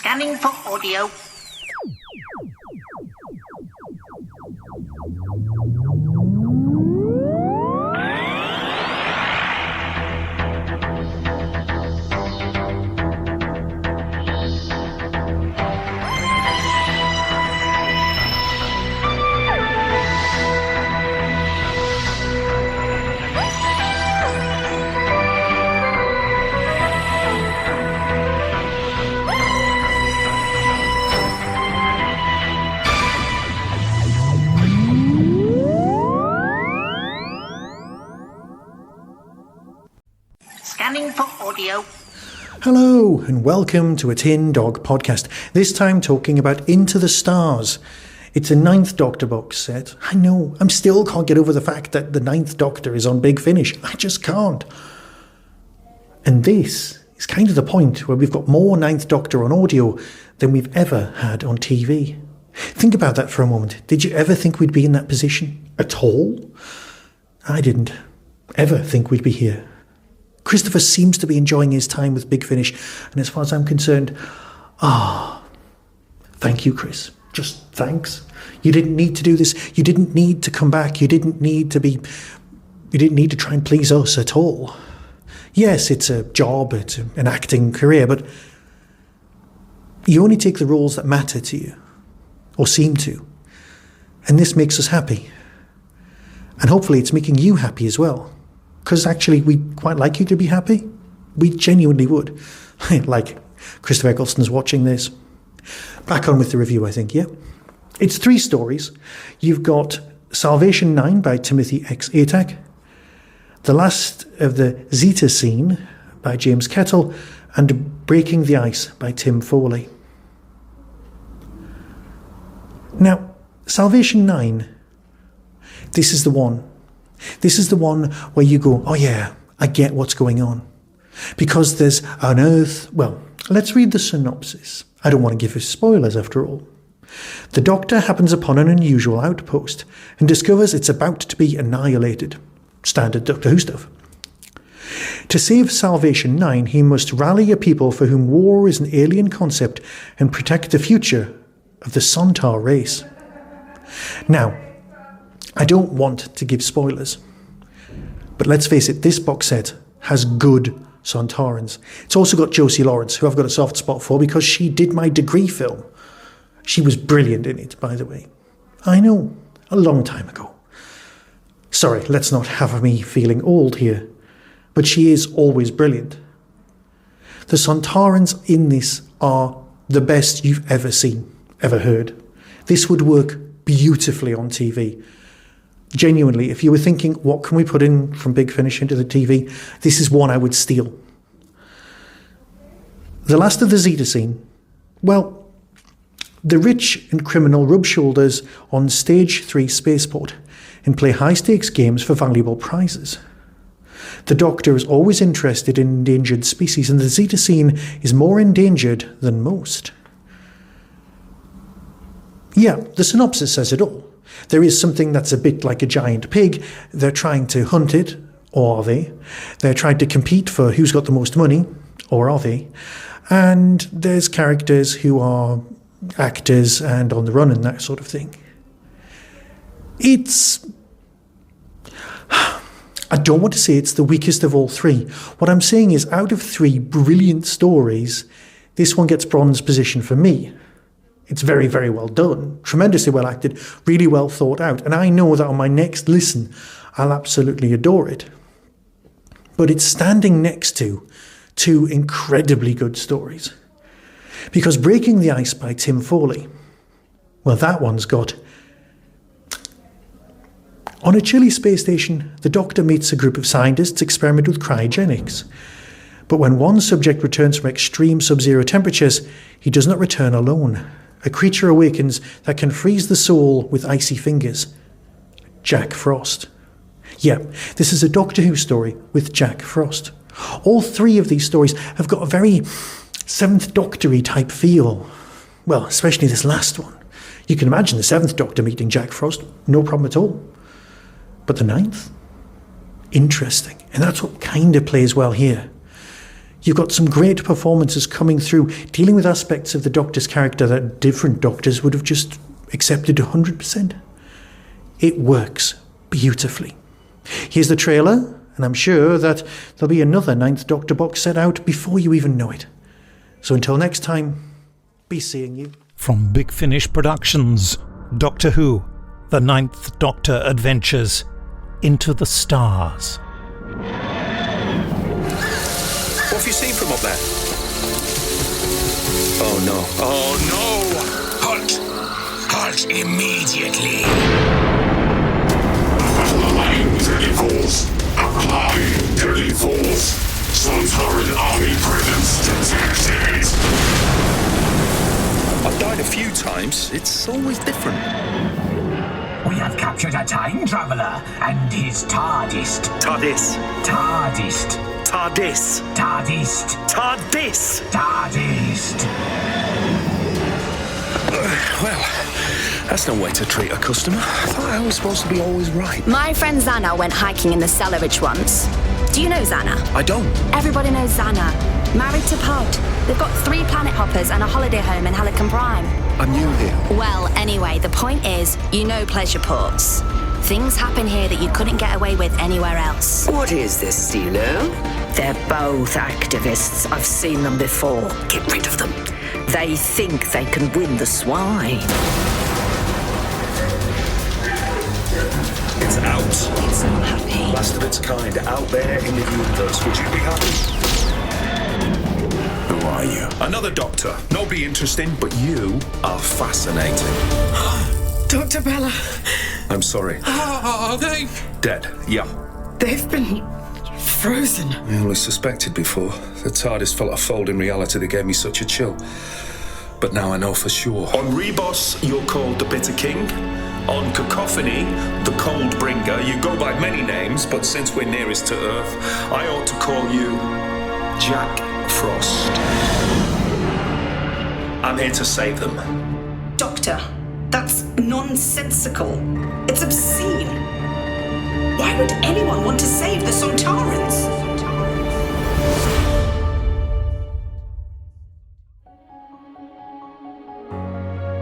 Scanning for audio. Scanning for audio. Hello and welcome to a Tin Dog podcast, this time talking about Into the Stars. It's a Ninth Doctor box set. I know, I still can't get over the fact that the Ninth Doctor is on Big Finish. I just can't. And this is kind of the point where we've got more Ninth Doctor on audio than we've ever had on TV. Think about that for a moment. Did you ever think we'd be in that position at all? I didn't ever think we'd be here. Christopher seems to be enjoying his time with Big Finish, and as far as I'm concerned, thank you, Chris. Just thanks. You didn't need to do this. You didn't need to come back. You didn't need to try and please us at all. Yes, it's a job, it's an acting career, but you only take the roles that matter to you, or seem to. And this makes us happy. And hopefully it's making you happy as well. Because actually, we'd quite like you to be happy. We genuinely would. Like Christopher Eccleston's watching this. Back on with the review, I think, yeah? It's 3 stories. You've got Salvation 9 by Timothy X. Atack, The Last of the Zetacene by James Kettle, and Breaking the Ice by Tim Foley. Now, Salvation 9, this is the one. This is the one where you go, oh yeah, I get what's going on. Because there's an Earth... Well, let's read the synopsis. I don't want to give you spoilers after all. The Doctor happens upon an unusual outpost and discovers it's about to be annihilated. Standard Doctor Who stuff. To save Salvation 9, he must rally a people for whom war is an alien concept and protect the future of the Sontaran race. Now, I don't want to give spoilers, but let's face it, this box set has good Sontarans. It's also got Josie Lawrence, who I've got a soft spot for because she did my degree film. She was brilliant in it, by the way. I know, a long time ago. Sorry, let's not have me feeling old here, but she is always brilliant. The Sontarans in this are the best you've ever seen, ever heard. This would work beautifully on TV. Genuinely, if you were thinking, what can we put in from Big Finish into the TV? This is one I would steal. The Last of the Zetacene. Well, the rich and criminal rub shoulders on Stage 3 spaceport and play high-stakes games for valuable prizes. The Doctor is always interested in endangered species, and the Zetacene is more endangered than most. Yeah, the synopsis says it all. There is something that's a bit like a giant pig. They're trying to hunt it, or are they? They're trying to compete for who's got the most money, or are they? And there's characters who are actors and on the run and that sort of thing. I don't want to say it's the weakest of all 3. What I'm saying is, out of 3 brilliant stories, this one gets bronze position for me. It's very, very well done, tremendously well acted, really well thought out. And I know that on my next listen, I'll absolutely adore it. But it's standing next to 2 incredibly good stories. Because Breaking the Ice by Tim Foley, well, that one's got... On a chilly space station, the Doctor meets a group of scientists experiment with cryogenics. But when one subject returns from extreme sub-zero temperatures, he does not return alone. A creature awakens that can freeze the soul with icy fingers. Jack Frost. Yeah, this is a Doctor Who story with Jack Frost. All 3 of these stories have got a very 7th Doctor-y type feel. Well, especially this last one. You can imagine the 7th Doctor meeting Jack Frost, no problem at all. But the 9th? Interesting. And that's what kind of plays well here. You've got some great performances coming through, dealing with aspects of the Doctor's character that different Doctors would have just accepted 100%. It works beautifully. Here's the trailer, and I'm sure that there'll be another 9th Doctor box set out before you even know it. So until next time, be seeing you. From Big Finish Productions, Doctor Who, The 9th Doctor Adventures, Into the Stars. What have you seen from up there? Oh no. Oh no! Halt! Halt immediately! Applying deadly force! Applying deadly force! Sontaran army presence detected! I've died a few times. It's always different. We have captured a time traveler and his TARDIS. TARDIS. TARDIS. TARDIS. TARDIS. TARDIS. TARDIS. Well, that's no way to treat a customer. I thought I was supposed to be always right. My friend Xana went hiking in the Cellarage once. Do you know Xana? I don't. Everybody knows Xana. Married to Pod. They've got 3 planet hoppers and a holiday home in Helicon Prime. I'm new here. Well, anyway, the point is, you know pleasure ports. Things happen here that you couldn't get away with anywhere else. What is this, Stilo? They're both activists. I've seen them before. Get rid of them. They think they can win the swine. It's out. It's so happy. Last of its kind out there in the universe. Would you be happy? Who are you? Another Doctor. Nobody interesting, but you are fascinating. Dr. Bella, I'm sorry. Are they? Dead. Yeah. they've been frozen. I only suspected before. The TARDIS felt a fold in reality that gave me such a chill. But now I know for sure. On Rebos, you're called the Bitter King. On Cacophony, the Cold Bringer. You go by many names, but since we're nearest to Earth, I ought to call you Jack Frost. I'm here to save them. Doctor, that's nonsensical. It's obscene. Why would anyone want to save the Sontarans?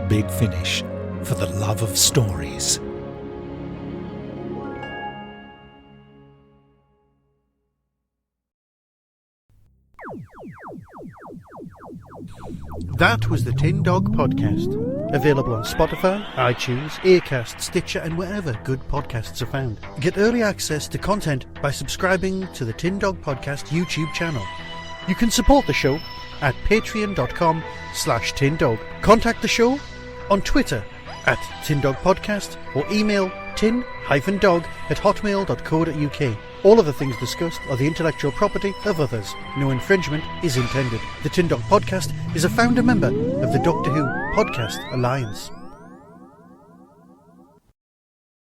Big Finish, for the love of stories. That was the Tin Dog Podcast. Available on Spotify, iTunes, Acast, Stitcher, and wherever good podcasts are found. Get early access to content by subscribing to the Tin Dog Podcast YouTube channel. You can support the show at patreon.com/tindog. Contact the show on Twitter at tindogpodcast or email tin-dog@hotmail.co.uk. All of the things discussed are the intellectual property of others. No infringement is intended. The Tin Dog Podcast is a founder member of the Doctor Who Podcast Alliance.